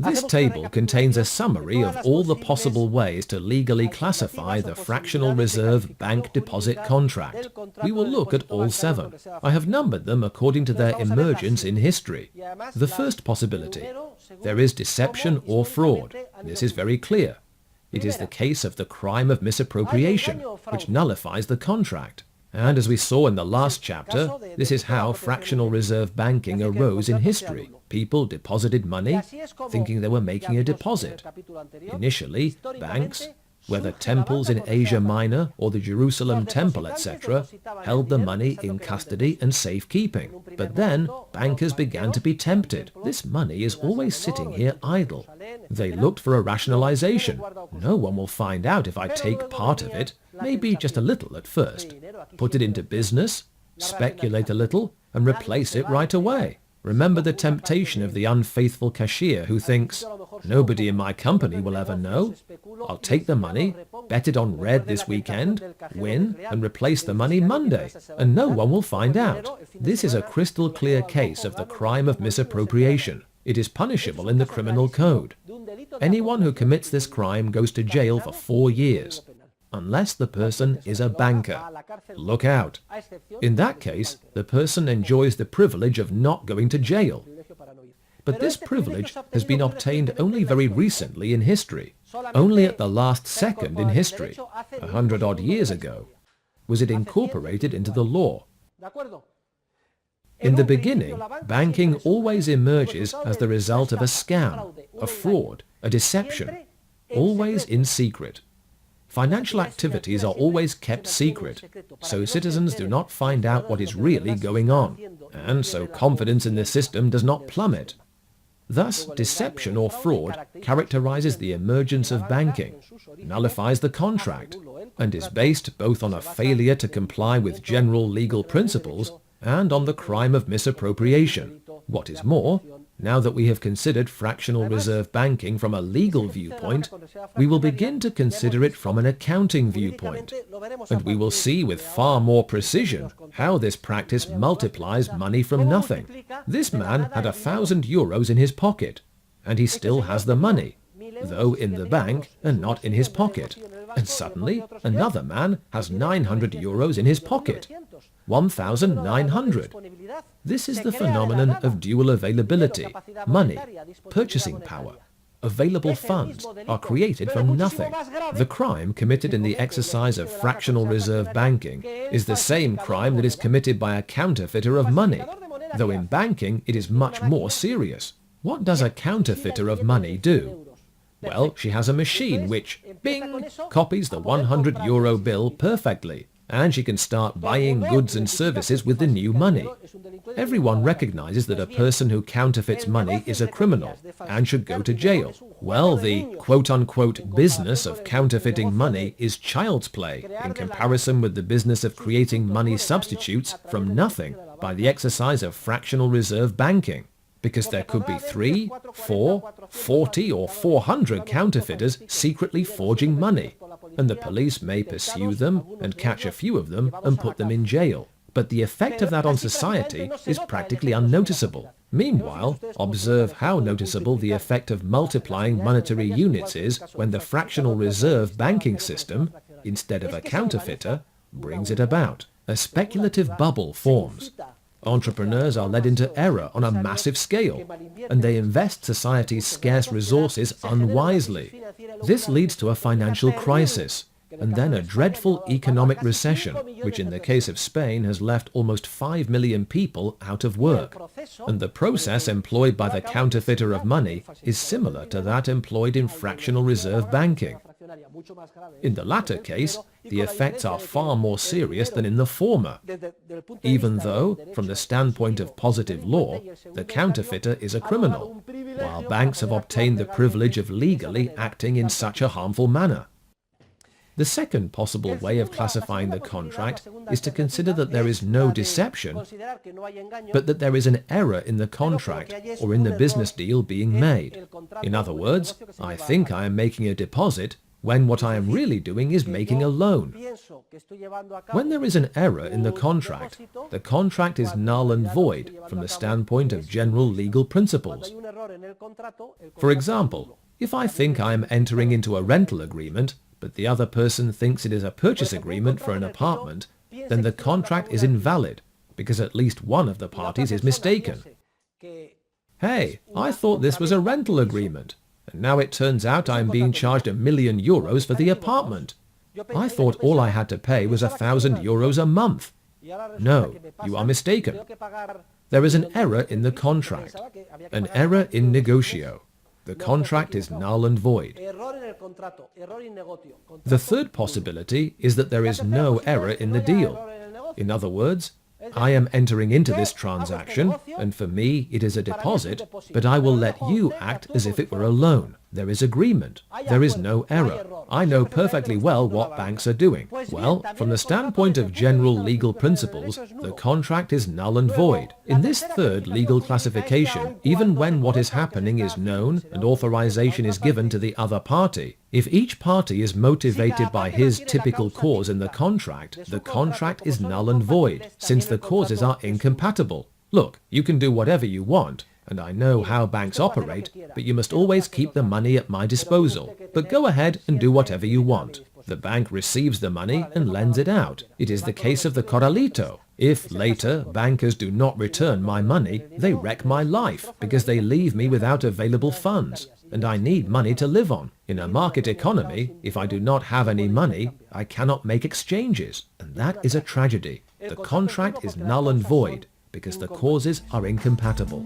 This table contains a summary of all the possible ways to legally classify the fractional reserve bank deposit contract. We will look at all 7. I have numbered them according to their emergence in history. The first possibility: there is deception or fraud. This is very clear. It is the case of the crime of misappropriation, which nullifies the contract. And as we saw in the last chapter, this is how fractional reserve banking arose in history. People deposited money, thinking they were making a deposit. Initially, banks, whether temples in Asia Minor or the Jerusalem Temple, etc., held the money in custody and safekeeping. But then, bankers began to be tempted. This money is always sitting here idle. They looked for a rationalization. No one will find out if I take part of it, maybe just a little at first. Put it into business, speculate a little, and replace it right away. Remember the temptation of the unfaithful cashier who thinks, nobody in my company will ever know. I'll take the money, bet it on red this weekend, win, and replace the money Monday, and no one will find out. This is a crystal clear case of the crime of misappropriation. It is punishable in the criminal code. Anyone who commits this crime goes to jail for 4 years. Unless the person is a banker. Look out. In that case, the person enjoys the privilege of not going to jail. But this privilege has been obtained only very recently in history. Only at the last second in history, 100-odd years ago, was it incorporated into the law. In the beginning, banking always emerges as the result of a scam, a fraud, a deception, always in secret. Financial activities are always kept secret, so citizens do not find out what is really going on, and so confidence in the system does not plummet. Thus, deception or fraud characterizes the emergence of banking, nullifies the contract, and is based both on a failure to comply with general legal principles and on the crime of misappropriation. What is more, now that we have considered fractional reserve banking from a legal viewpoint, we will begin to consider it from an accounting viewpoint, and we will see with far more precision how this practice multiplies money from nothing. This man had 1,000 euros in his pocket, and he still has the money, though in the bank and not in his pocket. And suddenly, another man has 900 euros in his pocket. 1,900. This is the phenomenon of dual availability. Money, purchasing power, available funds are created from nothing. The crime committed in the exercise of fractional reserve banking is the same crime that is committed by a counterfeiter of money, though in banking it is much more serious. What does a counterfeiter of money do? Well, she has a machine which, bing, copies the 100 euro bill perfectly, and she can start buying goods and services with the new money. Everyone recognizes that a person who counterfeits money is a criminal and should go to jail. Well, the quote-unquote business of counterfeiting money is child's play in comparison with the business of creating money substitutes from nothing by the exercise of fractional reserve banking. Because there could be 3, 4, 40 or 400 counterfeiters secretly forging money, and the police may pursue them and catch a few of them and put them in jail. But the effect of that on society is practically unnoticeable. Meanwhile, observe how noticeable the effect of multiplying monetary units is when the fractional reserve banking system, instead of a counterfeiter, brings it about. A speculative bubble forms. Entrepreneurs are led into error on a massive scale, and they invest society's scarce resources unwisely. This leads to a financial crisis, and then a dreadful economic recession, which in the case of Spain has left almost 5 million people out of work. And the process employed by the counterfeiter of money is similar to that employed in fractional reserve banking. In the latter case, the effects are far more serious than in the former, even though, from the standpoint of positive law, the counterfeiter is a criminal, while banks have obtained the privilege of legally acting in such a harmful manner. The second possible way of classifying the contract is to consider that there is no deception, but that there is an error in the contract or in the business deal being made. In other words, I think I am making a deposit, when what I am really doing is making a loan. When there is an error in the contract is null and void from the standpoint of general legal principles. For example, if I think I am entering into a rental agreement, but the other person thinks it is a purchase agreement for an apartment, then the contract is invalid, because at least one of the parties is mistaken. Hey, I thought this was a rental agreement, and now it turns out I am being charged €1,000,000 for the apartment. I thought all I had to pay was €1,000 a month. No, you are mistaken. There is an error in the contract, an error in negotio. The contract is null and void. The third possibility is that there is no error in the deal. In other words, I am entering into this transaction, and for me it is a deposit, but I will let you act as if it were a loan. There is agreement. There is no error. I know perfectly well what banks are doing. Well, from the standpoint of general legal principles, the contract is null and void. In this third legal classification, even when what is happening is known and authorization is given to the other party, if each party is motivated by his typical cause in the contract is null and void, since the causes are incompatible. Look, you can do whatever you want, and I know how banks operate, but you must always keep the money at my disposal. But go ahead and do whatever you want. The bank receives the money and lends it out. It is the case of the corralito. If later bankers do not return my money, they wreck my life because they leave me without available funds, and I need money to live on. In a market economy, if I do not have any money, I cannot make exchanges, and that is a tragedy. The contract is null and void because the causes are incompatible.